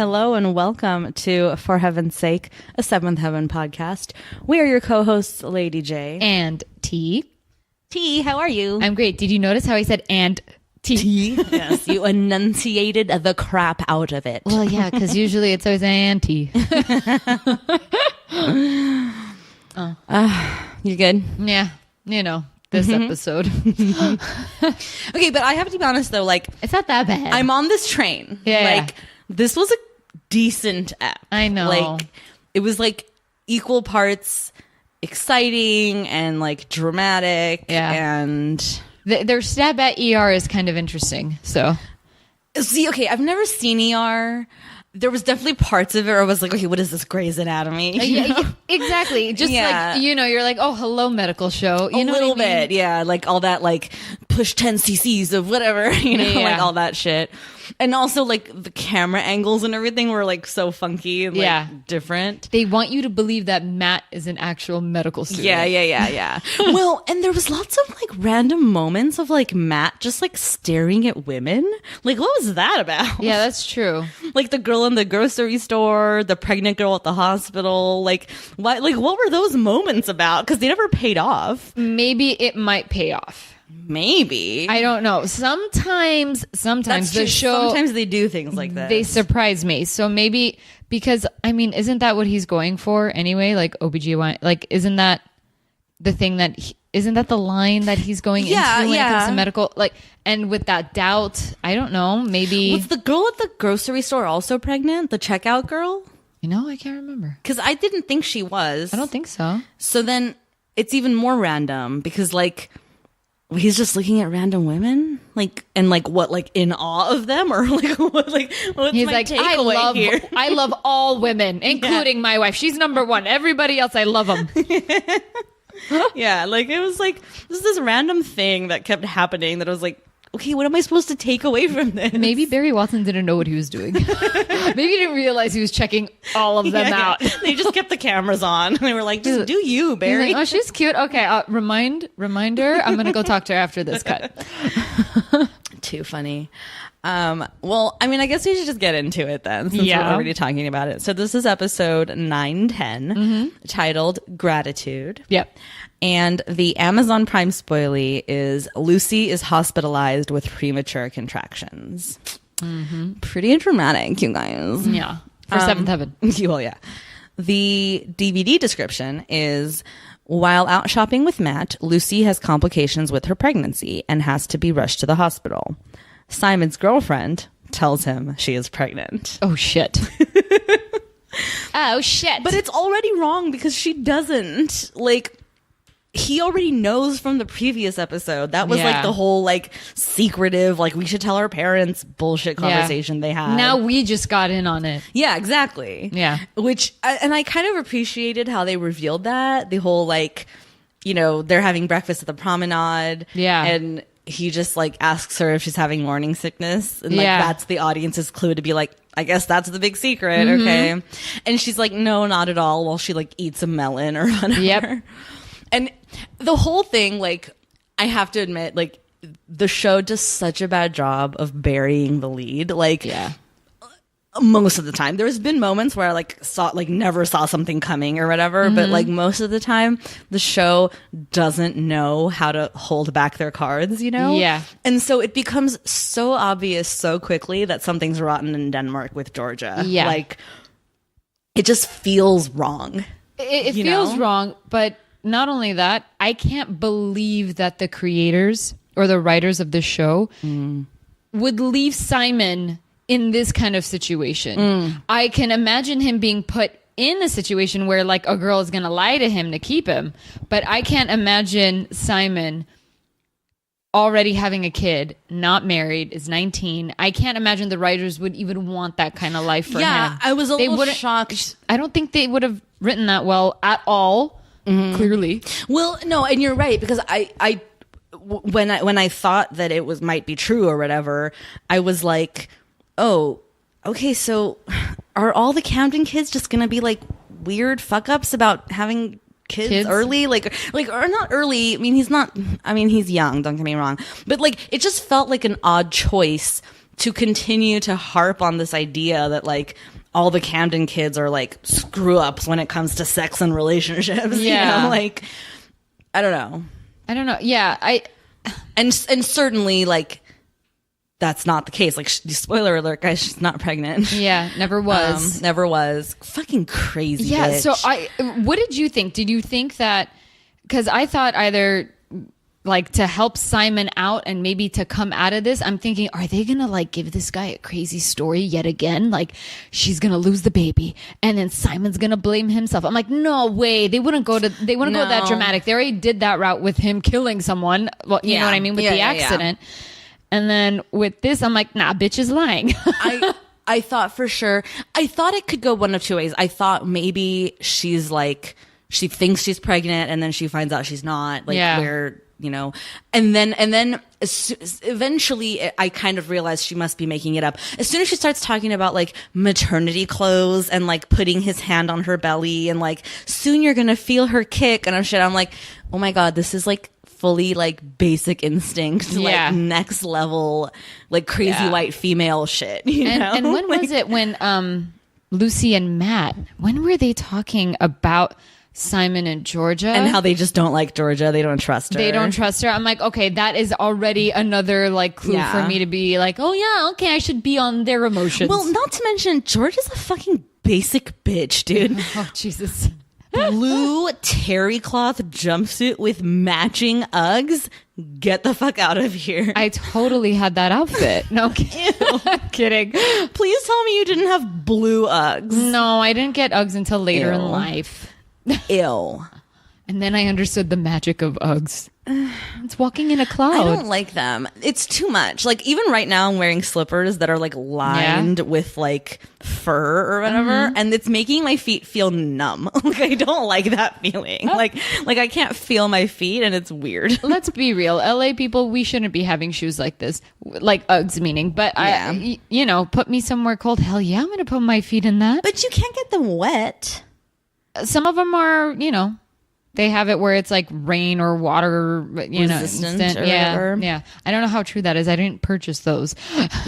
Hello and welcome to For Heaven's Sake, a Seventh Heaven podcast. We are your co-hosts, Lady J. And T. T, how are you? I'm great. Did you notice how I said and T? Yes, you enunciated the crap out of it. Well, yeah, because usually it's always and T. You good? Yeah, you know, this episode. Okay, but I have to be honest though, like, It's not that bad. I'm on this train. Yeah. Like, this was a decent app. I know. Like, it was like equal parts exciting and like dramatic. Yeah. And Their stab at ER is kind of interesting. So see, okay, I've never seen ER. There was definitely parts of it where I was like, okay, what is this, Grey's Anatomy? yeah, exactly. Just Yeah. like, you know, you're like, oh, hello, medical show. You know a little what I mean? bit, yeah. Like all that, like push 10 cc's of whatever, you know, Yeah. like all that shit. And also like the camera angles and everything were like so funky and like Yeah. different. They want you to believe that Matt is an actual medical student. Yeah. Well, and there was lots of like random moments of like Matt just like staring at women. Like, what was that about? Yeah, that's true. Like the girl in the grocery store, the pregnant girl at the hospital. Like, what were those moments about? Because they never paid off. Maybe it might pay off. Maybe. I don't know. Sometimes That's the true. show, Sometimes they do things like that. they surprise me. So maybe because, I mean, isn't that what he's going for anyway? Like OBGYN, like, isn't that the thing that, isn't that the line that he's going into when it comes to medical? Like, and with that doubt, I don't know, maybe. Was the girl at the grocery store also pregnant? The checkout girl? You know, I can't remember. Because I didn't think she was. I don't think so. So then it's even more random because like he's just looking at random women, like, and like what, like in awe of them, or like what, like what's He's my like, takeaway here? I love all women, including my wife. She's number one. Everybody else, I love them. Yeah, like it was like this random thing that kept happening that I was like, okay, what am I supposed to take away from this? Maybe Barry Watson didn't know what he was doing. Maybe he didn't realize he was checking all of them out. They just kept the cameras on. They were like, just do you, He's Barry. like, oh, she's cute. Okay, reminder. I'm gonna go talk to her after this cut. Too funny. Well, I mean, I guess we should just get into it then, since we're already talking about it. So this is episode 910, titled Gratitude. Yep. And the Amazon Prime spoilie is Lucy is hospitalized with premature contractions. Pretty dramatic, you guys. Yeah. For Seventh Heaven. Well, yeah. The DVD description is, while out shopping with Matt, Lucy has complications with her pregnancy and has to be rushed to the hospital. Simon's girlfriend tells him she is pregnant. Oh, shit. Oh, shit. But it's already wrong because she doesn't. Like, he already knows from the previous episode. That was like the whole like secretive, like we should tell our parents bullshit conversation they had. Now we just got in on it. Yeah, exactly. Yeah. Which, and I kind of appreciated how they revealed that. The whole like, you know, they're having breakfast at the promenade. Yeah. And he just like asks her if she's having morning sickness. And like that's the audience's clue to be like, I guess that's the big secret. Okay. And she's like, no, not at all. While she like eats a melon or whatever. Yep. And the whole thing, like, I have to admit, like, the show does such a bad job of burying the lead. Like, most of the time. There's been moments where I never saw something coming or whatever, but like most of the time, the show doesn't know how to hold back their cards, you know? Yeah. And so it becomes so obvious so quickly that something's rotten in Denmark with Georgia. Yeah. Like, it just feels wrong. It feels wrong, but not only that, I can't believe that the creators or the writers of the show would leave Simon in this kind of situation. I can imagine him being put in a situation where like a girl is going to lie to him to keep him, but I can't imagine Simon already having a kid, not married, is 19. I can't imagine the writers would even want that kind of life for him. Yeah, I was a little shocked. I don't think they would have written that well at all. Clearly. Well, no, and you're right, because when I thought that it might be true or whatever, I was like, oh, okay, so are all the Camden kids just gonna be like weird fuck ups about having kids early, like or not early? I mean, he's young, don't get me wrong, but like it just felt like an odd choice to continue to harp on this idea that like all the Camden kids are like screw ups when it comes to sex and relationships. Yeah. You know? Like, I don't know. Yeah. And certainly like that's not the case. Like, spoiler alert, guys, she's not pregnant. Yeah, never was. Never was. Fucking crazy. Yeah. Bitch. So what did you think? Did you think that? Because I thought either like to help Simon out and maybe to come out of this, I'm thinking, are they gonna like give this guy a crazy story yet again? Like she's gonna lose the baby and then Simon's gonna blame himself. I'm like, no way. They wouldn't go that dramatic. They already did that route with him killing someone. Well, you know what I mean? With the accident. Yeah. And then with this, I'm like, nah, bitch is lying. I thought for sure. I thought it could go one of two ways. I thought maybe she's like, she thinks she's pregnant and then she finds out she's not. Like where, you know, and then eventually I kind of realized she must be making it up. As soon as she starts talking about like maternity clothes and like putting his hand on her belly and like soon you're going to feel her kick and I'm like, oh my God, this is like fully like Basic Instinct, like next level, like crazy white female shit. You know? And when was it when Lucy and Matt, when were they talking about Simon and Georgia? And how they just don't like Georgia. They don't trust her. I'm like, okay, that is already another like clue for me to be like, oh yeah, okay, I should be on their emotions. Well, not to mention, Georgia's a fucking basic bitch, dude. Oh, Jesus. Blue terry cloth jumpsuit with matching Uggs. Get the fuck out of here. I totally had that outfit. No kidding. Please tell me you didn't have blue Uggs. No, I didn't get Uggs until later in life. Ew. And then I understood the magic of Uggs. It's walking in a cloud. I don't like them. It's too much. Like even right now I'm wearing slippers that are like lined with like fur or whatever, and it's making my feet feel numb. Like I don't like that feeling. Like I can't feel my feet and it's weird. Let's be real. LA people, we shouldn't be having shoes like this. Like Uggs meaning. But you know, put me somewhere cold. Hell yeah, I'm going to put my feet in that. But you can't get them wet. Some of them are, you know, they have it where it's like rain or water, you know, resistant or whatever. Yeah. I don't know how true that is. I didn't purchase those.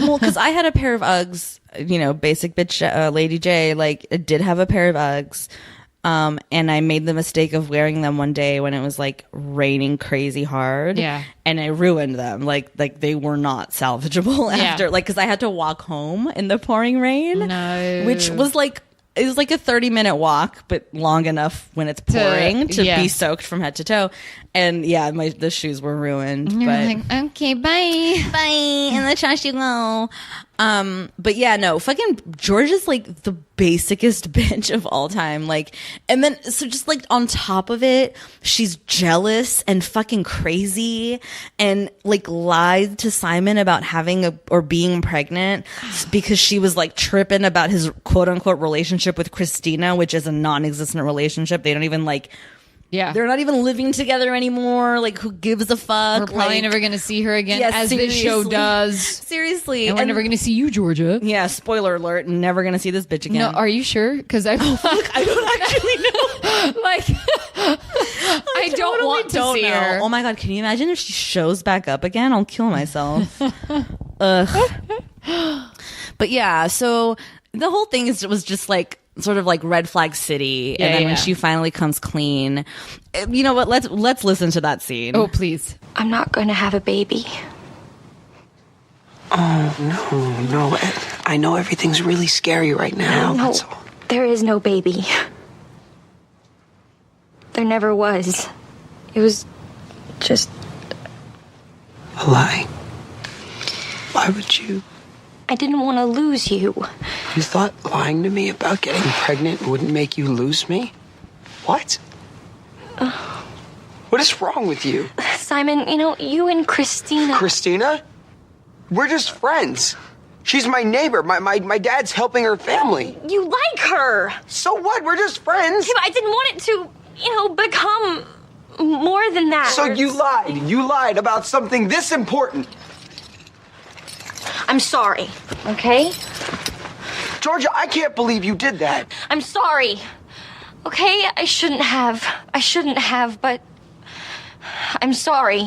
Well, because I had a pair of Uggs, you know, basic bitch, Lady J, like it did have a pair of Uggs. And I made the mistake of wearing them one day when it was like raining crazy hard. Yeah. And I ruined them. Like they were not salvageable after, like, because I had to walk home in the pouring rain. No. Which was like, it was like a 30-minute walk, but long enough when it's pouring to be soaked from head to toe. And yeah, the shoes were ruined. You're like, okay, bye. Bye. In the trash you go. But yeah, no, fucking Georgia's like the basicest bitch of all time. Like, and then, so just like on top of it, she's jealous and fucking crazy and like lied to Simon about having or being pregnant because she was like tripping about his quote unquote relationship with Christina, which is a non-existent relationship. They don't even like, they're not even living together anymore. Like, who gives a fuck? We're probably never going to see her again, as this show does. Seriously. And we're never going to see you, Georgia. Yeah, spoiler alert. Never going to see this bitch again. No, are you sure? Because I don't actually know. Like, I don't want to see her. Oh my God, can you imagine if she shows back up again? I'll kill myself. Ugh. But yeah, so the whole thing was just like, sort of like red flag city, and then when she finally comes clean, you know what, let's listen to that scene. Oh please. I'm not going to have a baby. Oh no, I know everything's really scary right now. No, there is no baby. There never was. It was just a lie. Why would you? I didn't want to lose you. You thought lying to me about getting pregnant wouldn't make you lose me? What? What is wrong with you? Simon, you know, you and Christina... Christina? We're just friends. She's my neighbor. My dad's helping her family. You like her. So what? We're just friends. Yeah, but I didn't want it to, you know, become more than that. So you lied. You lied about something this important. I'm sorry, okay? Georgia, I can't believe you did that. I'm sorry, okay? I shouldn't have, but I'm sorry.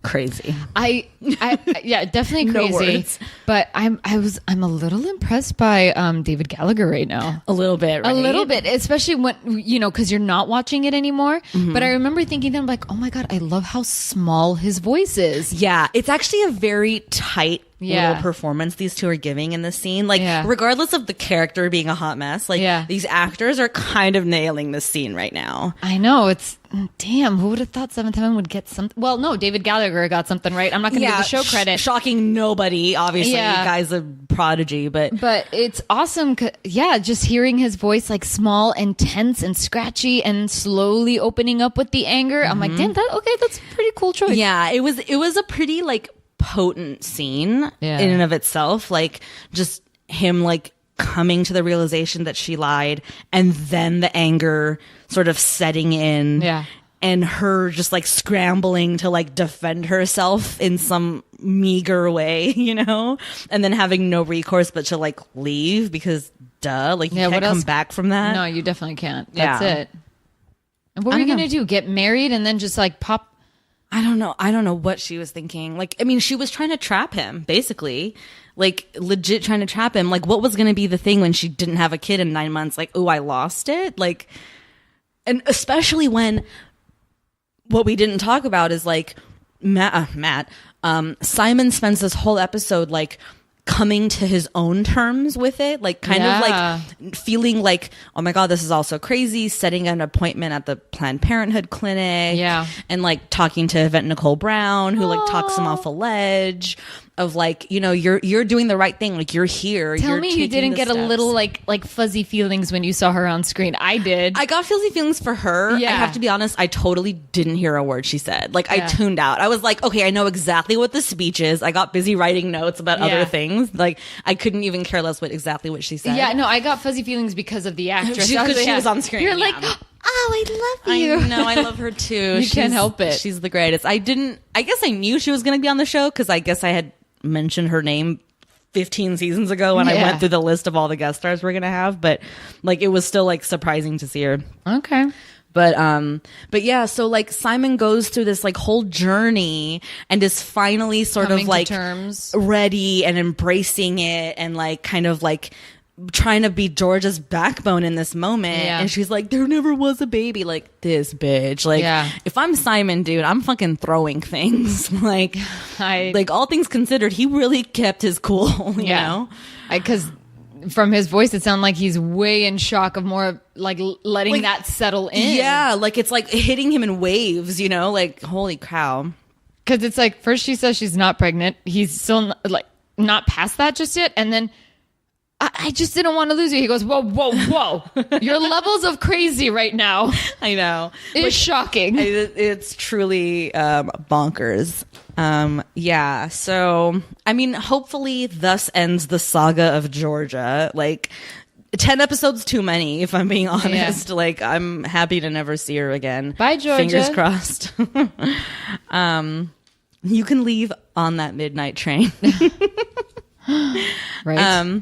crazy. Yeah, definitely No crazy. words. But I'm a little impressed by David Gallagher right now. A little bit, right? A little bit, especially when, because you're not watching it anymore. Mm-hmm. But I remember thinking then, like, oh my God, I love how small his voice is. Yeah, it's actually a very tight Yeah. little performance these two are giving in this scene. Like, Yeah. regardless of the character being a hot mess, like, Yeah. these actors are kind of nailing this scene right now. I know, it's, damn, who would have thought Seventh Heaven would get something? Well, no, David Gallagher got something right. I'm not going to give the show credit. Shocking nobody, obviously. Yeah. The guy's a prodigy, but it's awesome. Just hearing his voice like small and tense and scratchy and slowly opening up with the anger. I'm like, damn, that's a pretty cool choice. yeah, it was a pretty, like, potent scene Yeah. in and of itself. Like, just him, like, coming to the realization that she lied, and then the anger sort of setting in. Yeah. And her just, like, scrambling to, like, defend herself in some meager way, and then having no recourse but to, like, leave because duh, like, you can't what come else? back from that. No, you definitely can't. That's Yeah. it. And what were you don't going to do? Get married and then just like pop? I don't know what she was thinking. Like, I mean, she was trying to trap him, basically. Like, legit trying to trap him. Like, what was going to be the thing when she didn't have a kid in 9 months? Like, oh, I lost it? Like, and especially when what we didn't talk about is, like, Simon spends this whole episode, like, coming to his own terms with it, like, kind of like feeling like, oh my God, this is all so crazy, setting an appointment at the Planned Parenthood clinic, and like talking to Yvette Nicole Brown, who like talks him off a ledge of like, you're doing the right thing, like, you're here. Tell you're me you didn't get steps. a little like fuzzy feelings when you saw her on screen. I did. I got fuzzy feelings for her. Yeah. I have to be honest, I totally didn't hear a word she said. Like, I tuned out. I was like, okay, I know exactly what the speech is. I got busy writing notes about other things. Like, I couldn't even care less exactly what she said. Yeah, no, I got fuzzy feelings because of the actress. Because she was on screen. You're like, oh, I love you. I know, I love her too. You can't help it. She's the greatest. I guess I knew she was going to be on the show because I guess I had mentioned her name 15 seasons ago when I went through the list of all the guest stars we're going to have. But like, it was still like surprising to see her. Okay. But yeah, so like Simon goes through this like whole journey and is finally sort Coming of like to terms. ready and embracing it and like kind of like trying to be Georgia's backbone in this moment. And she's like, there never was a baby. Like, this bitch. Like, if I'm Simon, dude, I'm fucking throwing things. Like, like, all things considered, he really kept his cool, you know? Because from his voice, it sounded like he's way in shock of more like letting like, that settle in. Yeah, like it's like hitting him in waves, like, holy cow. Because it's like, first she says she's not pregnant. He's still like not past that just yet. And then I just didn't want to lose you. He goes, whoa, whoa, whoa. Your levels of crazy right now. I know. It's shocking. It's truly bonkers. Yeah. So, I mean, hopefully thus ends the saga of Georgia. Like, 10 episodes too many, if I'm being honest. Yeah. Like, I'm happy to never see her again. Bye, Georgia. Fingers crossed. You can leave on that midnight train. Right.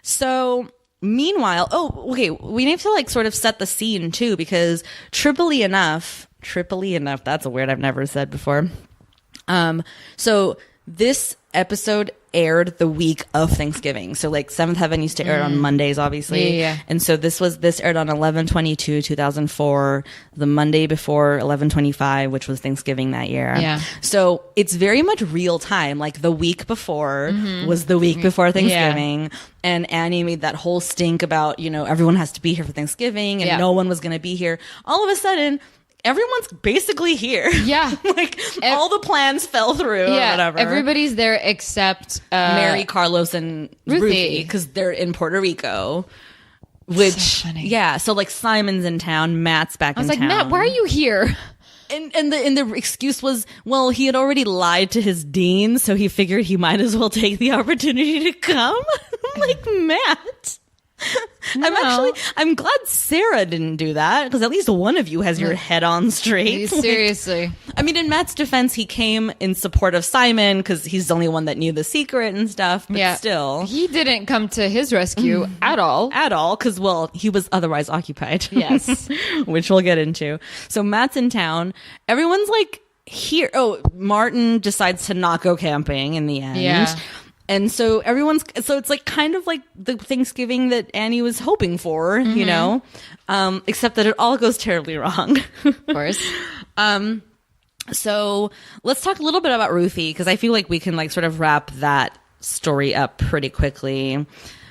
So meanwhile, okay, we need to like sort of set the scene too, because triply enough, that's a word I've never said before. So this episode aired the week of Thanksgiving. So like Seventh Heaven used to air on Mondays, obviously. Yeah. And so this aired on 11/22/2004, the Monday before 11/25, which was Thanksgiving that year. Yeah. So it's very much real time. Like the week before was the week before Thanksgiving. Yeah. And Annie made that whole stink about, everyone has to be here for Thanksgiving and no one was going to be here. All of a sudden, everyone's basically here. Yeah. Like all the plans fell through or whatever. Everybody's there except Mary, Carlos, and Ruthie because they're in Puerto Rico. Which, so funny. Yeah. So like Simon's in town, Matt's back in town. I was like, Matt, why are you here? And the excuse was, well, he had already lied to his dean, so he figured he might as well take the opportunity to come. I'm like, Matt. No. I'm glad Sarah didn't do that, because at least one of you has your head on straight. Seriously. I mean, in Matt's defense, he came in support of Simon because he's the only one that knew the secret and stuff, but still. He didn't come to his rescue at all. At all, because, well, he was otherwise occupied. Yes. Which we'll get into. So Matt's in town. Everyone's like Martin decides to not go camping in the end. Yeah. And so it's like kind of like the Thanksgiving that Annie was hoping for, you know, except that it all goes terribly wrong. Of course. So let's talk a little bit about Ruthie, because I feel like we can like sort of wrap that story up pretty quickly.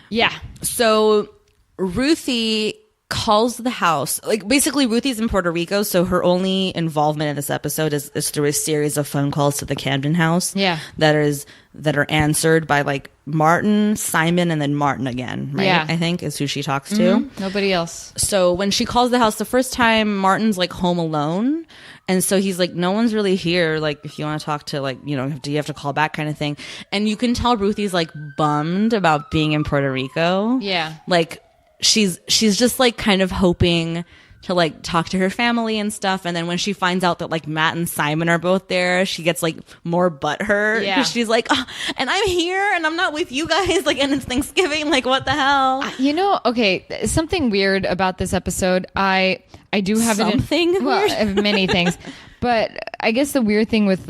Yeah. So Ruthie calls the house. Like, basically, Ruthie's in Puerto Rico, so her only involvement in this episode is through a series of phone calls to the Camden house. Yeah. That are answered by like Martin, Simon, and then Martin again, right? Yeah. I think is who she talks to. Nobody else. So when she calls the house the first time, Martin's like home alone. And so he's like, no one's really here. Like, if you want to talk to, like, you know, do you have to call back kind of thing? And you can tell Ruthie's like bummed about being in Puerto Rico. Yeah. Like, she's just like kind of hoping to like talk to her family and stuff. And then when she finds out that like Matt and Simon are both there, she gets like more butthurt. Yeah. She's like, oh, and I'm here and I'm not with you guys. Like, and it's Thanksgiving. Like, what the hell? You know, okay, something weird about this episode. I do have something weird? many things. But I guess the weird thing with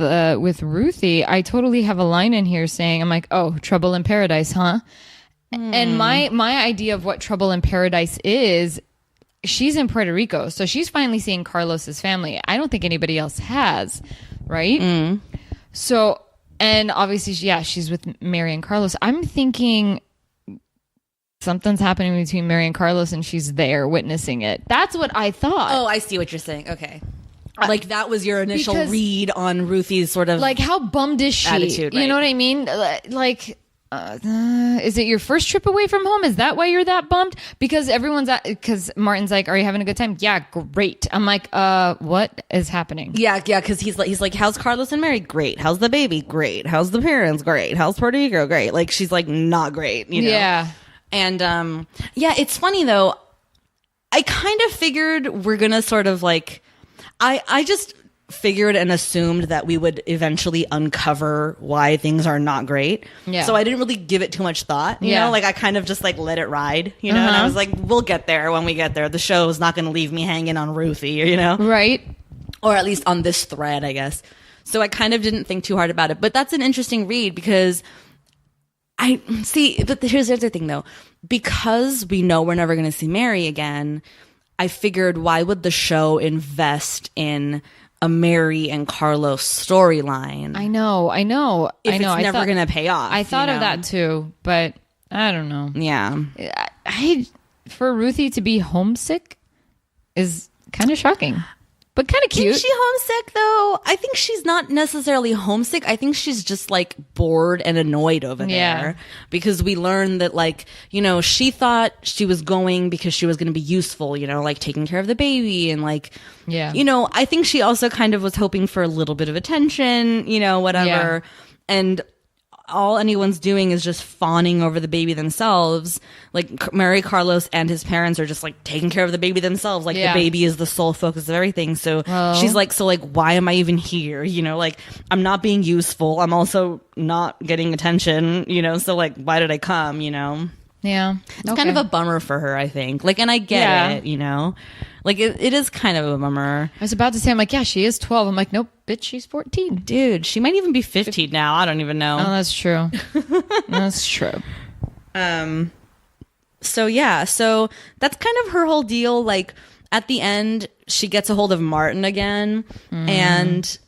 Ruthie, I totally have a line in here saying, I'm like, oh, trouble in paradise, huh? And my idea of what trouble in paradise is, she's in Puerto Rico, so she's finally seeing Carlos's family. I don't think anybody else has, right? So, and obviously, she's with Mary and Carlos. I'm thinking something's happening between Mary and Carlos, and she's there witnessing it. That's what I thought. Oh, I see what you're saying. Okay. Like, that was your initial Because, read on Ruthie's sort of like, how bummed is she? attitude, You right. know what I mean? Like, is it your first trip away from home? Is that why you're that bummed? Because because Martin's like, are you having a good time? Yeah, great. I'm like, what is happening? Yeah, because he's like, how's Carlos and Mary? Great. How's the baby? Great. How's the parents? Great. How's Puerto Rico? Great. Like, she's like, not great, you know? Yeah. And it's funny though. I kind of figured we're gonna sort of like, I just figured and assumed that we would eventually uncover why things are not great. Yeah. So I didn't really give it too much thought, you know? Like, I kind of just like let it ride, you know? And I was like, we'll get there when we get there. The show is not going to leave me hanging on Ruthie, you know? Right. Or at least on this thread, I guess. So I kind of didn't think too hard about it. But that's an interesting read, because but here's the other thing though. Because we know we're never going to see Mary again, I figured, why would the show invest in a Mary and Carlos storyline? I know. If it's never going to pay off. I thought of that too, but I don't know. Yeah. For Ruthie to be homesick is kind of shocking, but kind of cute. Is she homesick though? I think she's not necessarily homesick. I think she's just like bored and annoyed over there, because we learned that, like, you know, she thought she was going because she was going to be useful, you know, like taking care of the baby and like, you know, I think she also kind of was hoping for a little bit of attention, you know, whatever. Yeah. And all anyone's doing is just fawning over the baby themselves. Like, Mary, Carlos, and his parents are just like taking care of the baby themselves. Like, the baby is the sole focus of everything. So she's like, why am I even here? You know, like, I'm not being useful. I'm also not getting attention, you know? So like, why did I come, you know? Yeah. It's kind of a bummer for her, I think. Like, and I get it, you know? Like, it is kind of a bummer. I was about to say, I'm like, yeah, she is 12. I'm like, nope, bitch, she's 14. Dude, she might even be 15 now. I don't even know. Oh, that's true. That's true. So that's kind of her whole deal. Like, at the end, she gets a hold of Martin again, and,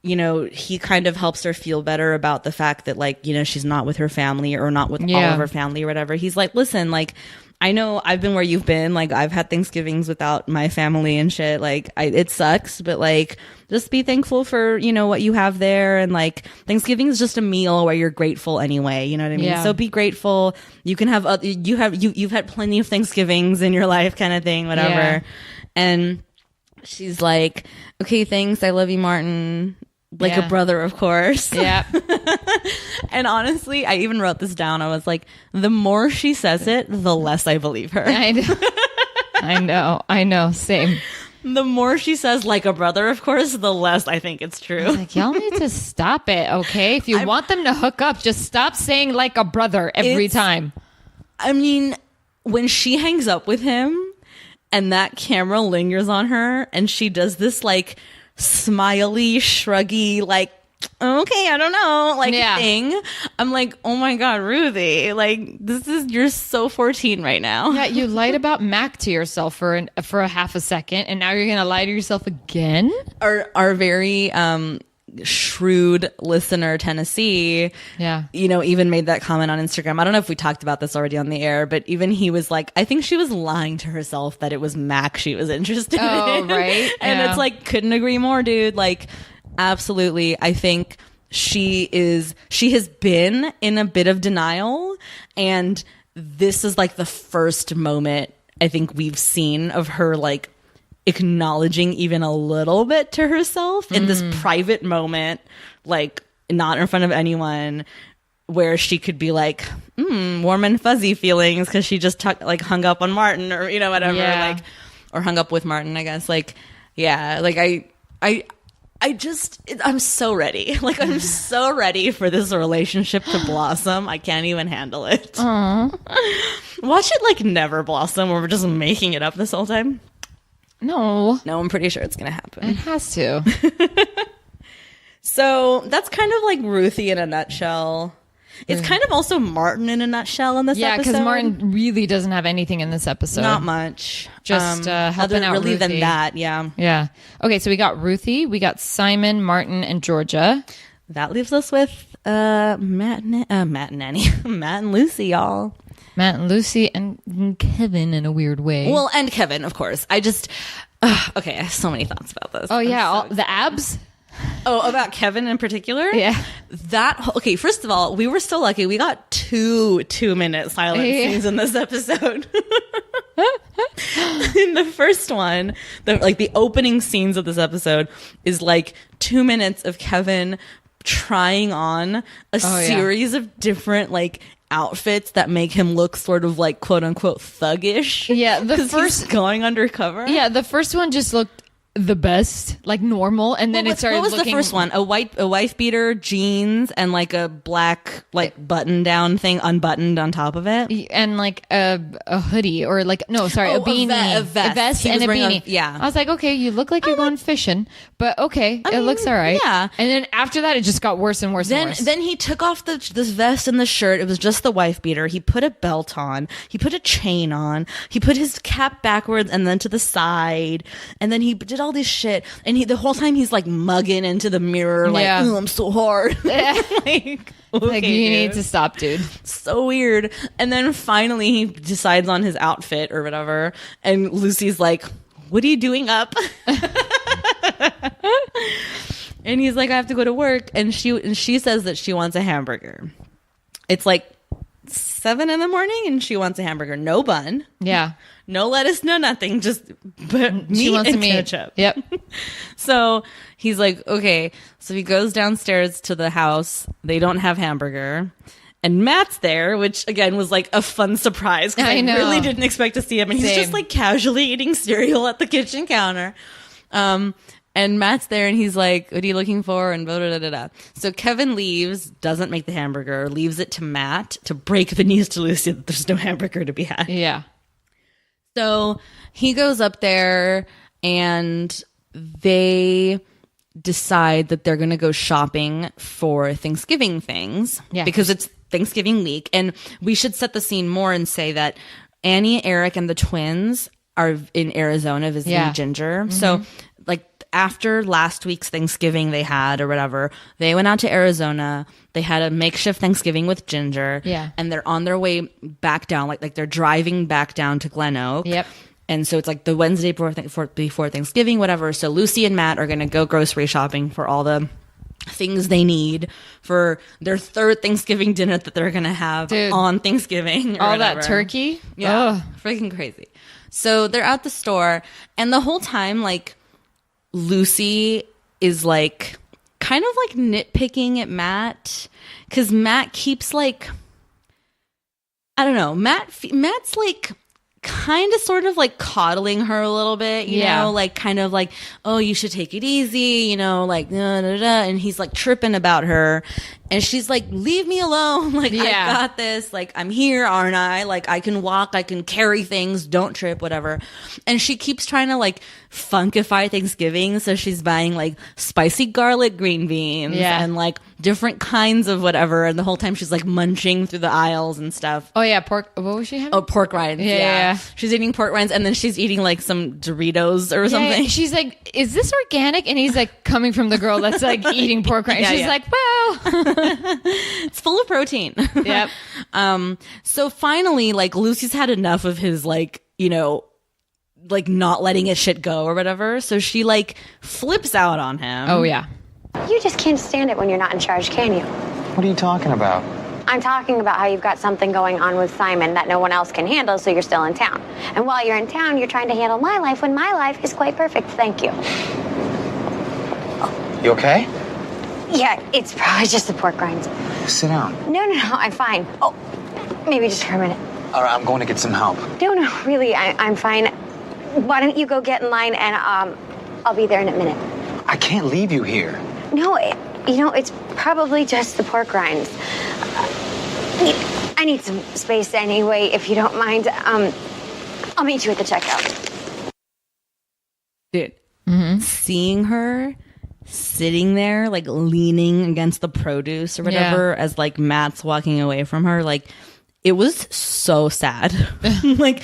you know, he kind of helps her feel better about the fact that, like, you know, she's not with her family or not with all of her family or whatever. He's like, listen, like, I know I've been where you've been. Like, I've had Thanksgivings without my family and shit. Like, it sucks, but like, just be thankful for, you know, what you have there. And like, Thanksgiving is just a meal where you're grateful anyway. You know what I mean? Yeah. So be grateful. You can have, you've had plenty of Thanksgivings in your life, kind of thing, whatever. Yeah. And she's like, okay, thanks. I love you, Martin. Like a brother, of course. Yeah. And honestly, I even wrote this down. I was like, the more she says it, the less I believe her. I know. Same. The more she says like a brother, of course, the less I think it's true. Like, y'all need to stop it, okay? If you want them to hook up, just stop saying like a brother every time. I mean, when she hangs up with him and that camera lingers on her and she does this like smiley, shruggy, like, okay, I don't know, like thing. I'm like, oh my God, Ruthie, like you're so 14 right now. Yeah, you lied about Mac to yourself for a half a second, and now you're gonna lie to yourself again. Our very shrewd listener, Tennessee, even made that comment on Instagram. I don't know if we talked about this already on the air, but even he was like, I think she was lying to herself that it was Mac she was interested in. Right. And it's like, couldn't agree more, dude. Like, absolutely. I think she has been in a bit of denial, and this is like the first moment I think we've seen of her like acknowledging even a little bit to herself in this private moment, like not in front of anyone, where she could be like, warm and fuzzy feelings because she just hung up on Martin, or whatever, like, or hung up with Martin, I guess. Like, yeah, like I'm so ready. Like, I'm so ready for this relationship to blossom. I can't even handle it. Aww. Watch it like never blossom, or we're just making it up this whole time. No, I'm pretty sure it's gonna happen. It has to. So that's kind of like Ruthie in a nutshell. It's kind of also Martin in a nutshell in this episode. Yeah, because Martin really doesn't have anything in this episode. Not much. Just helping out really Ruthie. Than that, yeah. Yeah. Okay, so we got Ruthie, we got Simon, Martin, and Georgia. That leaves us with Matt and Lucy, y'all. Matt and Lucy and Kevin in a weird way. Well, and Kevin, of course. I have so many thoughts about this. Oh, yeah, the abs? Oh, about Kevin in particular? Yeah. Okay, first of all, we were so lucky. We got 2-minute silent scenes in this episode. In the first one, the opening scenes of this episode is like 2 minutes of Kevin trying on a series of different like outfits that make him look sort of like quote unquote thuggish. Yeah, he's going undercover. Yeah, the first one just looked the best, like normal, and then it started. What was looking... the first one? A wife beater, jeans, and like a black button down thing unbuttoned on top of it, and like a hoodie, or like a beanie, a vest and a beanie. Yeah, I was like, okay, you look like you're going fishing, but okay, it looks all right. Yeah, and then after that, it just got worse and worse. Then he took off this vest and the shirt. It was just the wife beater. He put a belt on. He put a chain on. He put his cap backwards and then to the side, and then he did all this shit, and the whole time he's like mugging into the mirror like, oh, I'm so hard. Like you need to stop, dude. So weird. And then finally he decides on his outfit or whatever, and Lucy's like, what are you doing up? And he's like, I have to go to work, and she says that she wants a hamburger. It's like 7 a.m, and she wants a hamburger. No bun. Yeah. No lettuce, no nothing. Just meat and ketchup. Yep. So he's like, okay. So he goes downstairs to the house. They don't have hamburger. And Matt's there, which again was like a fun surprise because I really didn't expect to see him. And he's just like casually eating cereal at the kitchen counter. And Matt's there, and he's like, what are you looking for? And blah, blah, blah, blah. So Kevin leaves, doesn't make the hamburger, leaves it to Matt to break the news to Lucy that there's no hamburger to be had. Yeah. So he goes up there, and they decide that they're going to go shopping for Thanksgiving things because it's Thanksgiving week. And we should set the scene more and say that Annie, Eric, and the twins are in Arizona visiting Ginger. Mm-hmm. So after last week's Thanksgiving they had or whatever, they went out to Arizona. They had a makeshift Thanksgiving with Ginger. Yeah. And they're on their way back down, like they're driving back down to Glen Oak. Yep. And so it's like the Wednesday before Thanksgiving, whatever. So Lucy and Matt are going to go grocery shopping for all the things they need for their third Thanksgiving dinner that they're going to have on Thanksgiving. All whatever. That turkey? Yeah. Freaking crazy. So they're at the store, and the whole time, like, Lucy is like kind of like nitpicking at Matt because Matt keeps like, I don't know, Matt's like kind of sort of like coddling her a little bit, you know, like kind of like, oh, you should take it easy, you know, like, da, da, da. And he's like tripping about her. And she's like, leave me alone. Like, I got this. Like, I'm here, aren't I? Like, I can walk. I can carry things. Don't trip, whatever. And she keeps trying to, like, funkify Thanksgiving. So she's buying, like, spicy garlic green beans and, like, different kinds of whatever. And the whole time she's, like, munching through the aisles and stuff. Oh, yeah. Pork. What was she having? Oh, pork rinds. Yeah. She's eating pork rinds. And then she's eting, like, some Doritos or something. Yeah. She's like, is this organic? And he's, like, coming from the girl that's, like, eating pork rinds. She's like, well... It's full of protein. Yep. So finally, like, Lucy's had enough of his, like, you know, like not letting his shit go or whatever. So she like flips out on him. Oh yeah. You just can't stand it when you're not in charge, can you? What are you talking about? I'm talking about how you've got something going on with Simon that no one else can handle, so you're still in town. And while you're in town, you're trying to handle my life when my life is quite perfect. Thank you. You okay? Yeah, it's probably just the pork rinds. Sit down. No, I'm fine. Oh, maybe just for a minute. All right, I'm going to get some help. No, really, I'm fine. Why don't you go get in line and I'll be there in a minute. I can't leave you here. No, it's probably just the pork rinds. I need some space anyway, if you don't mind. I'll meet you at the checkout. Dude, seeing her sitting there, like leaning against the produce or whatever, as like Matt's walking away from her, like it was so sad. like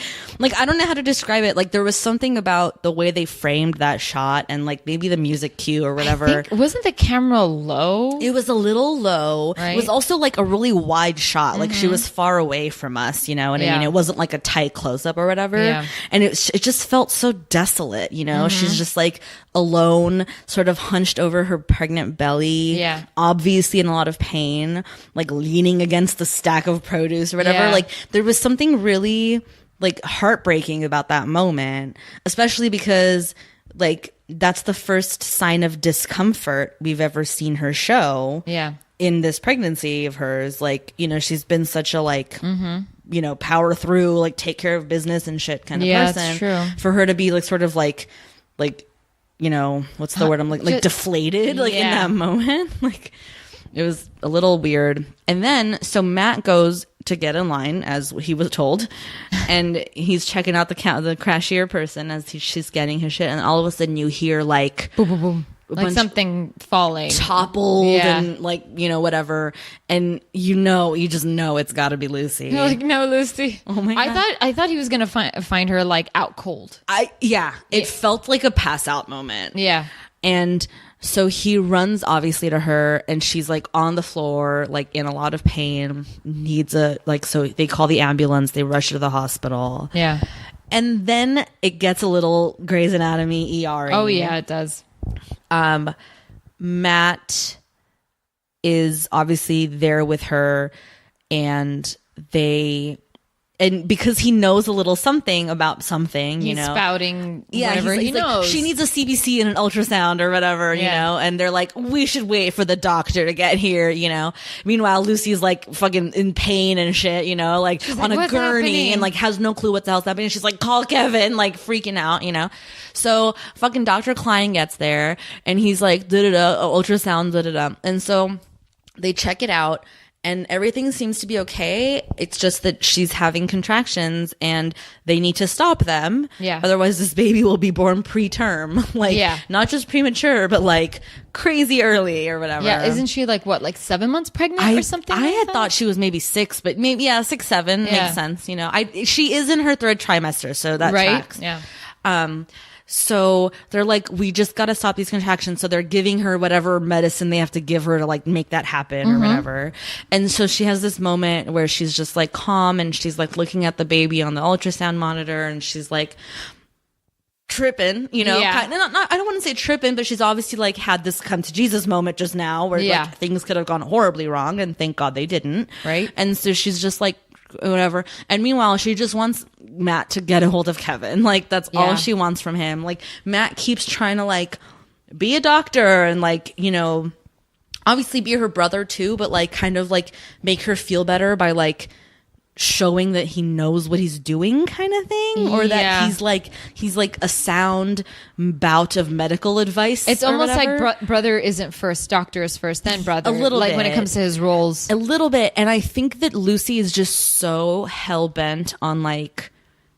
I don't know how to describe it. Like there was something about the way they framed that shot and like maybe the music cue or whatever. Wasn't the camera low? It was a little low. Right? It was also like a really wide shot. Like she was far away from us, you know what I mean? It wasn't like a tight close up or whatever. Yeah. And it just felt so desolate, you know? She's just like alone, sort of hunched over her pregnant belly. Yeah. Obviously in a lot of pain, like leaning against the stack of produce or whatever. Yeah. Like there was something really like heartbreaking about that moment, especially because like that's the first sign of discomfort we've ever seen her show in this pregnancy of hers. Like, you know, she's been such a like, you know, power through, like take care of business and shit kind of person. That's true. For her to be like sort of like, you know, what's the word? I'm like deflated like in that moment. Like it was a little weird. And then, so Matt goes to get in line as he was told, and he's checking out the cashier person as she's getting his shit, and all of a sudden you hear like boom, boom, boom. Like something falling, toppled, and like, you know, whatever, and you just know it's got to be Lucy. You're like, no, Lucy. Oh my God. I thought he was gonna find her like out cold. It felt like a pass out moment. Yeah. And so he runs obviously to her, and she's like on the floor, like in a lot of pain, needs so they call the ambulance, they rush her to the hospital. Yeah. And then it gets a little Grey's Anatomy ER. Oh yeah, it does. Matt is obviously there with her, and because he knows a little something about something, you know, spouting whatever he knows. Like, she needs a CBC and an ultrasound or whatever, you know, and they're like, we should wait for the doctor to get here, you know. Meanwhile, Lucy's like fucking in pain and shit, you know, like on a gurney and like has no clue what the hell's happening. She's like, call Kevin, like freaking out, you know. So fucking Dr. Klein gets there, and he's like, ultrasound, da-da-da. And so they check it out, and everything seems to be okay. It's just that she's having contractions and they need to stop them. Yeah. Otherwise this baby will be born preterm. Like, not just premature, but like crazy early or whatever. Yeah. Isn't she like, what, like 7 months pregnant or something? I had thought she was maybe 6, but maybe, 6, 7 makes sense. You know, she is in her 3rd trimester, so that tracks. Yeah. So they're like, we just got to stop these contractions. So they're giving her whatever medicine they have to give her to like make that happen or whatever. And so she has this moment where she's just like calm, and she's like looking at the baby on the ultrasound monitor, and she's like tripping, you know, I don't want to say tripping, but she's obviously like had this come to Jesus moment just now where like things could have gone horribly wrong, and thank God they didn't. Right. And so she's just like, whatever. And meanwhile, she just wants Matt to get a hold of Kevin. Like that's all she wants from him. Like Matt keeps trying to like be a doctor and like, you know, obviously be her brother too, but like kind of like make her feel better by like showing that he knows what he's doing kind of thing, or that he's like a sound bout of medical advice. It's almost like brother isn't first, doctor is first, then brother. A little like bit. when it comes to his roles. A little bit. And I think that Lucy is just so hell-bent on like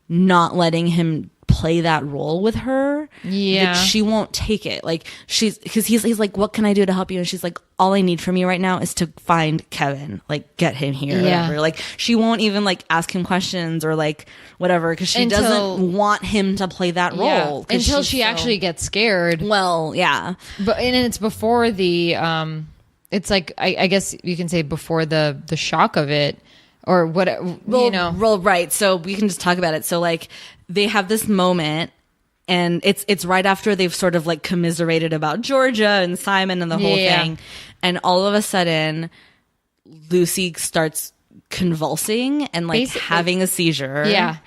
not letting him play that role with her. Yeah. That she won't take it. Like because he's like, what can I do to help you? And she's like, all I need from you right now is to find Kevin, like get him here. Yeah. Whatever. Like she won't even like ask him questions or like whatever, because she doesn't want him to play that role. Until she actually gets scared. Well, yeah. But and it's before the it's like I guess you can say before the shock of it or what, you know. Well, right. So we can just talk about it. So like they have this moment, and it's right after they've sort of like commiserated about Georgia and Simon and the whole thing, and all of a sudden Lucy starts convulsing and like having a seizure. Yeah.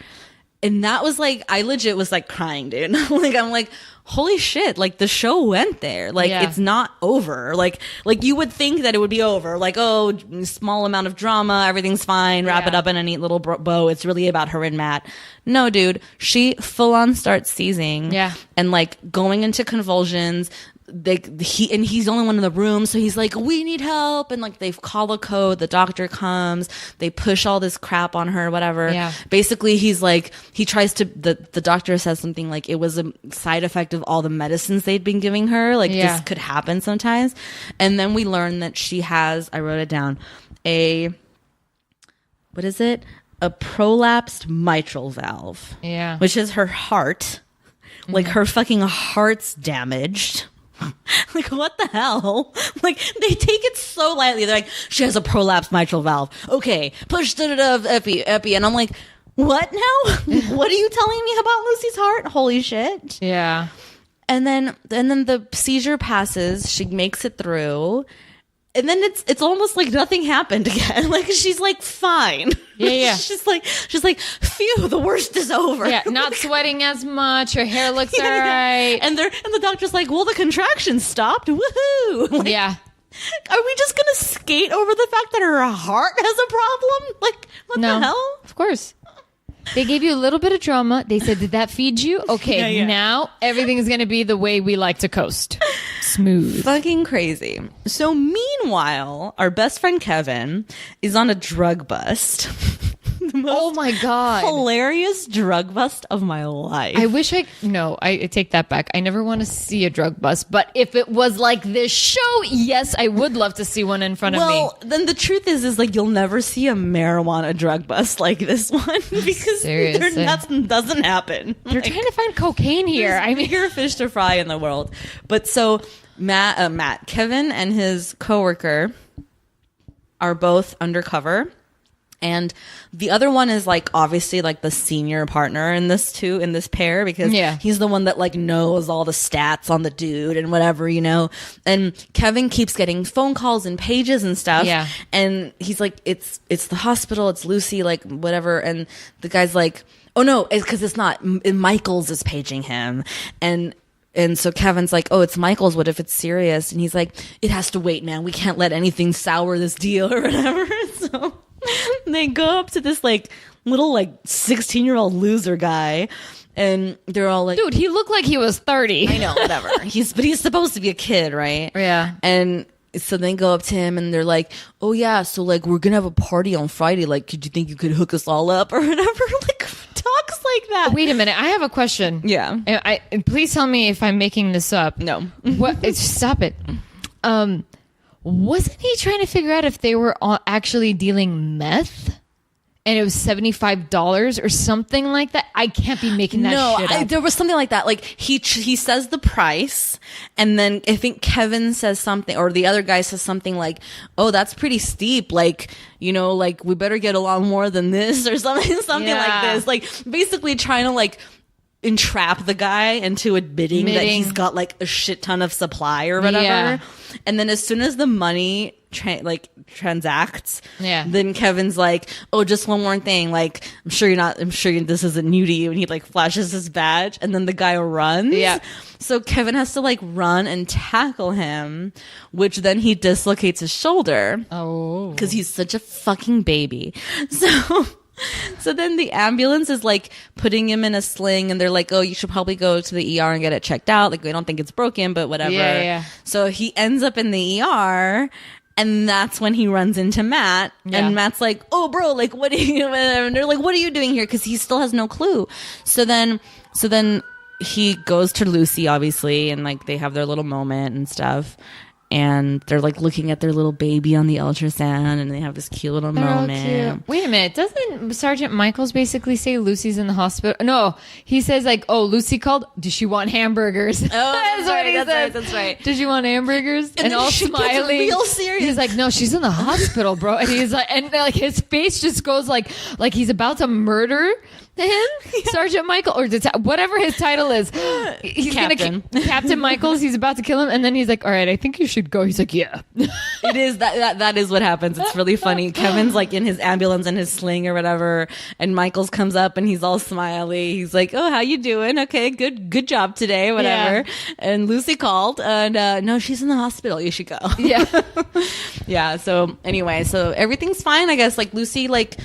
And that was like, I legit was like crying, dude. Like, I'm like, holy shit, like the show went there. Like, it's not over. Like you would think that it would be over. Like, oh, small amount of drama, everything's fine, wrap it up in a neat little bow. It's really about her and Matt. No, dude, she full on starts seizing. Yeah. And like going into convulsions. He's the only one in the room, so he's like, we need help, and like they call a code, the doctor comes, they push all this crap on her, whatever. Basically he's like, he tries to, the doctor says something like it was a side effect of all the medicines they'd been giving her, like this could happen sometimes. And then we learn that she has, I wrote it down, a prolapsed mitral valve, which is her heart. Like her fucking heart's damaged. Like, what the hell? Like, they take it so lightly. They're like, she has a prolapsed mitral valve. Okay, push epi. And I'm like, what now? What are you telling me about Lucy's heart? Holy shit. Yeah. And then the seizure passes. She makes it through. And then it's almost like nothing happened again. Like she's like fine. Yeah. she's like, phew, the worst is over. Yeah, not sweating as much. Her hair looks all right. And the doctor's like, well, the contractions stopped. Woohoo! Like, are we just gonna skate over the fact that her heart has a problem? Like, what the hell? Of course. They gave you a little bit of drama. They said, did that feed you? Okay, now everything's going to be the way we like to coast. Smooth. Fucking crazy. So meanwhile, our best friend Kevin is on a drug bust. Oh my God. Hilarious drug bust of my life. I take that back. I never want to see a drug bust, but if it was like this show, yes, I would love to see one in front of me. Well, then the truth is like you'll never see a marijuana drug bust like this one because that doesn't happen. They're trying to find cocaine here. I mean, bigger fish to fry in the world. But so Kevin and his coworker are both undercover. And the other one is like obviously like the senior partner in this pair, because he's the one that like knows all the stats on the dude and whatever, you know. And Kevin keeps getting phone calls and pages and stuff. Yeah. And he's like, it's the hospital, it's Lucy, like whatever. And the guy's like, oh no, it's because it's not. Michaels is paging him. And so Kevin's like, oh, it's Michael's. What if it's serious? And he's like, it has to wait, man. We can't let anything sour this deal or whatever. So they go up to this like little like 16-year-old loser guy, and they're all like, dude, he looked like he was 30. I know, whatever. He's supposed to be a kid, right? Yeah. And so they go up to him and they're like, oh yeah, so like we're gonna have a party on Friday. Like, could you think you could hook us all up or whatever? Like talks like that. Wait a minute, I have a question. Yeah. And please tell me if I'm making this up. No. What? Stop it. Wasn't he trying to figure out if they were actually dealing meth? And it was $75 or something like that. I can't be making that shit up. There was something like that. Like he says the price, and then I think Kevin says something, or the other guy says something like, "Oh, that's pretty steep. Like, you know, like we better get along more than this," or something like this. Like basically trying to like entrap the guy into admitting that he's got like a shit ton of supply or whatever. Yeah. And then as soon as the money transacts, then Kevin's like, oh, just one more thing, like I'm sure this isn't new to you, and he like flashes his badge, and then the guy runs. So Kevin has to like run and tackle him, which then he dislocates his shoulder. Oh, because he's such a fucking baby. So So then the ambulance is like putting him in a sling, and they're like, oh, you should probably go to the ER and get it checked out. Like, we don't think it's broken, but whatever. Yeah. So he ends up in the ER, and that's when he runs into Matt. Yeah. And Matt's like, oh, bro, like, what are you, and they're like, what are you doing here? Because he still has no clue. So then he goes to Lucy, obviously, and like they have their little moment and stuff. And they're like looking at their little baby on the ultrasound, and they have this cute little moment. Cute. Wait a minute. Doesn't Sergeant Michaels basically say Lucy's in the hospital? No, he says like, oh, Lucy called. Does she want hamburgers? Oh, that's right. Does she want hamburgers? And all she gets smiling. real serious. He's like, no, she's in the hospital, bro. And he's like, and like his face just goes like he's about to murder him, Sergeant Michael, or whatever his title is. He's Captain. Captain Michaels. He's about to kill him, and then he's like, all right, I think you should go. He's like, yeah. It is that is what happens. It's really funny. Kevin's like in his ambulance and his sling or whatever, and Michaels comes up and he's all smiley. He's like, oh, how you doing? Okay, good job today, whatever. Yeah. And Lucy called, and no, she's in the hospital. You should go. Yeah. Yeah. So anyway, so everything's fine, I guess. Like Lucy, like,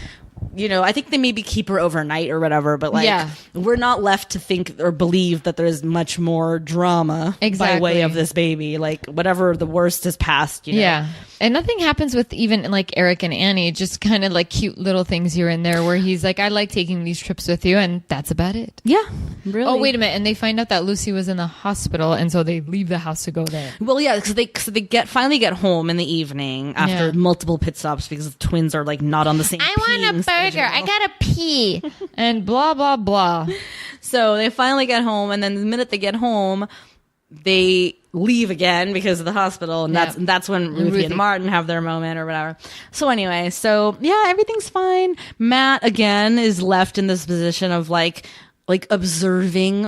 you know, I think they maybe keep her overnight or whatever, but like, we're not left to think or believe that there's much more drama by way of this baby. Like, whatever the worst is past, you know? Yeah. And nothing happens with even like Eric and Annie, just kind of like cute little things here and there where he's like, I like taking these trips with you, and that's about it. Yeah. Really. Oh, wait a minute. And they find out that Lucy was in the hospital, and so they leave the house to go there. Well, yeah, because they finally get home in the evening after multiple pit stops because the twins are like not on the same. I want a burger. I gotta pee. And blah blah blah. So they finally get home, and then the minute they get home, they leave again because of the hospital, and that's when Ruthie and Martin have their moment or whatever. So anyway, so yeah, everything's fine. Matt again is left in this position of like observing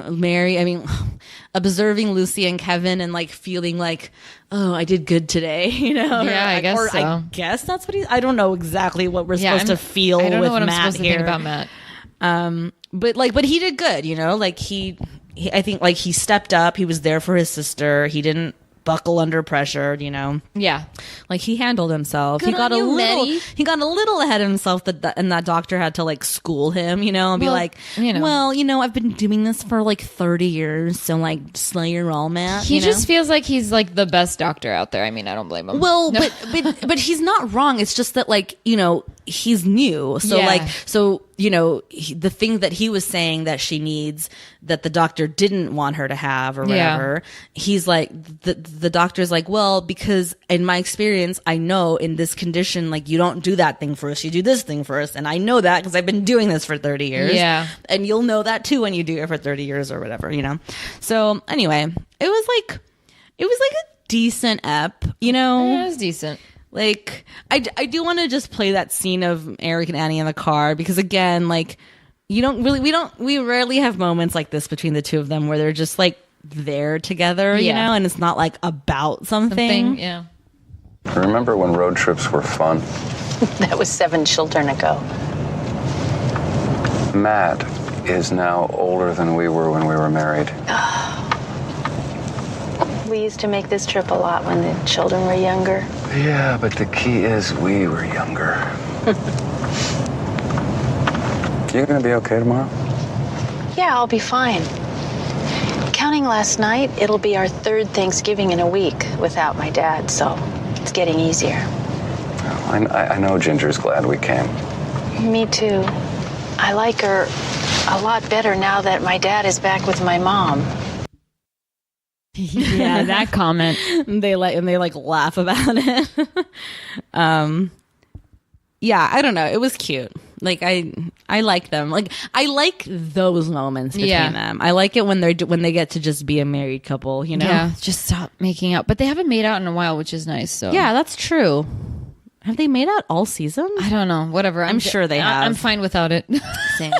observing Lucy and Kevin, and like feeling like, oh, I did good today, you know? Yeah, I guess so. I guess that's what I don't know exactly what we're supposed to feel with Matt here. I don't know what I'm supposed to think about Matt. But he did good, you know? Like I think like he stepped up. He was there for his sister. He didn't buckle under pressure, you know? Yeah. Like he handled himself. Good He got a little ahead of himself, and that doctor had to like school him, you know, and be like, you know, well, you know, I've been doing this for like 30 years, so like slay your roll, Matt. He just feels like he's like the best doctor out there. I mean, I don't blame him. Well, but he's not wrong. It's just that like, you know, he's new. So you know, the thing that he was saying that she needs that the doctor didn't want her to have or whatever, he's like, the doctor's like, well, because in my experience, I know in this condition, like you don't do that thing first, you do this thing first. And I know that because I've been doing this for 30 years. Yeah. And you'll know that too when you do it for 30 years or whatever, you know? So anyway, it was like a decent ep, you know? Yeah, it was decent. Like, I do want to just play that scene of Eric and Annie in the car, because again, like, we rarely have moments like this between the two of them where they're just like there together, you know, and it's not like about something. Yeah. Remember when road trips were fun? That was 7 children ago. Matt is now older than we were when we were married. We used to make this trip a lot when the children were younger. Yeah, but the key is we were younger. You gonna be okay tomorrow? Yeah, I'll be fine. Counting last night, it'll be our 3rd Thanksgiving in a week without my dad, so it's getting easier. Oh, I know Ginger's glad we came. Me too. I like her a lot better now that my dad is back with my mom. Yeah, that comment. They laugh about it. Yeah, I don't know. It was cute. Like I like them. Like I like those moments between them. I like it when they get to just be a married couple, you know? Yeah, just stop making out. But they haven't made out in a while, which is nice. So yeah, that's true. Have they made out all season? I don't know. Whatever. I'm sure they have. I'm fine without it. Same.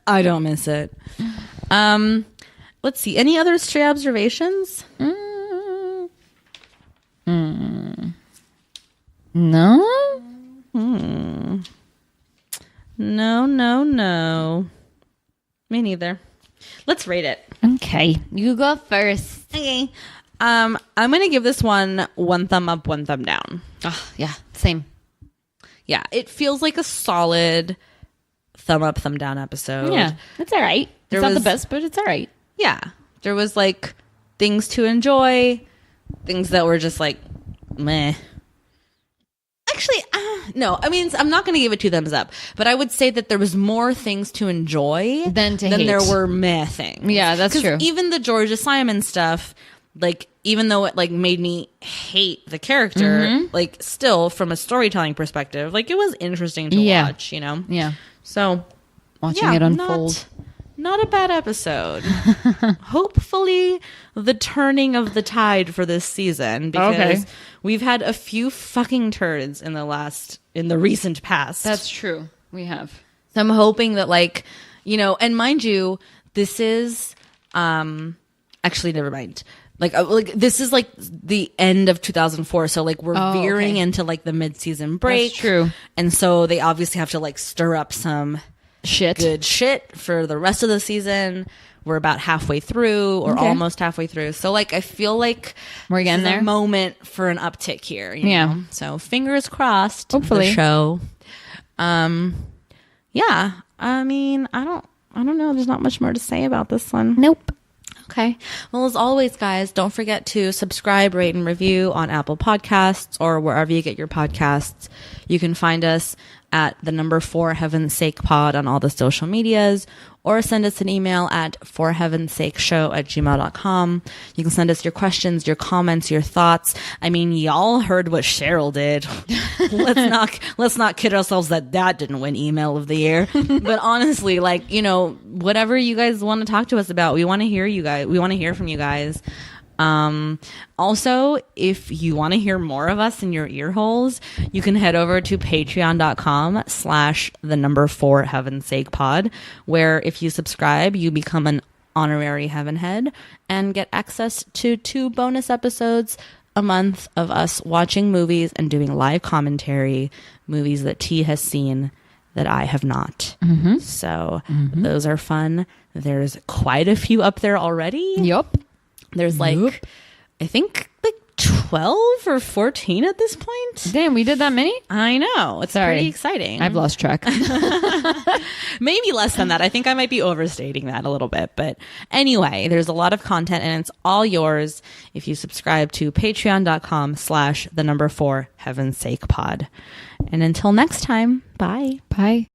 I don't miss it. Let's see. Any other stray observations? No? No. Me neither. Let's rate it. Okay. You go first. Okay. I'm going to give this one thumb up, 1 thumb down. Oh, yeah. Same. Yeah. It feels like a solid thumb up, thumb down episode. Yeah, it's all right. It's not the best, but it's all right. Yeah. There was like things to enjoy, things that were just like meh. Actually, no. I mean, I'm not going to give it 2 thumbs up, but I would say that there was more things to enjoy than hate. There were meh things. Yeah, that's true. Even the Georgia Simon stuff, like, even though it like made me hate the character, like, still from a storytelling perspective, like, it was interesting to watch. You know. Yeah. So watching it unfold. Not a bad episode. Hopefully the turning of the tide for this season, because we've had a few fucking turds in the recent past. That's true. We have. So I'm hoping that, like, you know, and mind you, this is actually, never mind. Like this is like the end of 2004, so like we're veering into like the mid-season break. That's true. And so they obviously have to like stir up some good shit for the rest of the season. We're about halfway through, or almost halfway through. So like I feel like we're getting there. A moment for an uptick here. You know? So fingers crossed. Hopefully. The show. Yeah. I mean, I don't know. There's not much more to say about this one. Nope. Okay. Well, as always, guys, don't forget to subscribe, rate, and review on Apple Podcasts or wherever you get your podcasts. You can find us at the number 4 Heaven's Sake Pod on all the social medias, or send us an email at forheavensakeshow@gmail.com. You can send us your questions, your comments, your thoughts. I mean, y'all heard what Cheryl did. let's not kid ourselves that didn't win email of the year. But honestly, like, you know, whatever you guys want to talk to us about, we want to hear you guys. We want to hear from you guys. Also, if you want to hear more of us in your ear holes, you can head over to patreon.com/4 Heaven's Sake Pod, where if you subscribe, you become an honorary Heaven Head and get access to 2 bonus episodes a month of us watching movies and doing live commentary, movies that T has seen that I have not. So those are fun. There's quite a few up there already. Yup. There's like, I think like 12 or 14 at this point. Damn, we did that many? I know. It's pretty exciting. I've lost track. Maybe less than that. I think I might be overstating that a little bit. But anyway, there's a lot of content and it's all yours if you subscribe to patreon.com/4 Heaven's Sake Pod. And until next time, bye. Bye.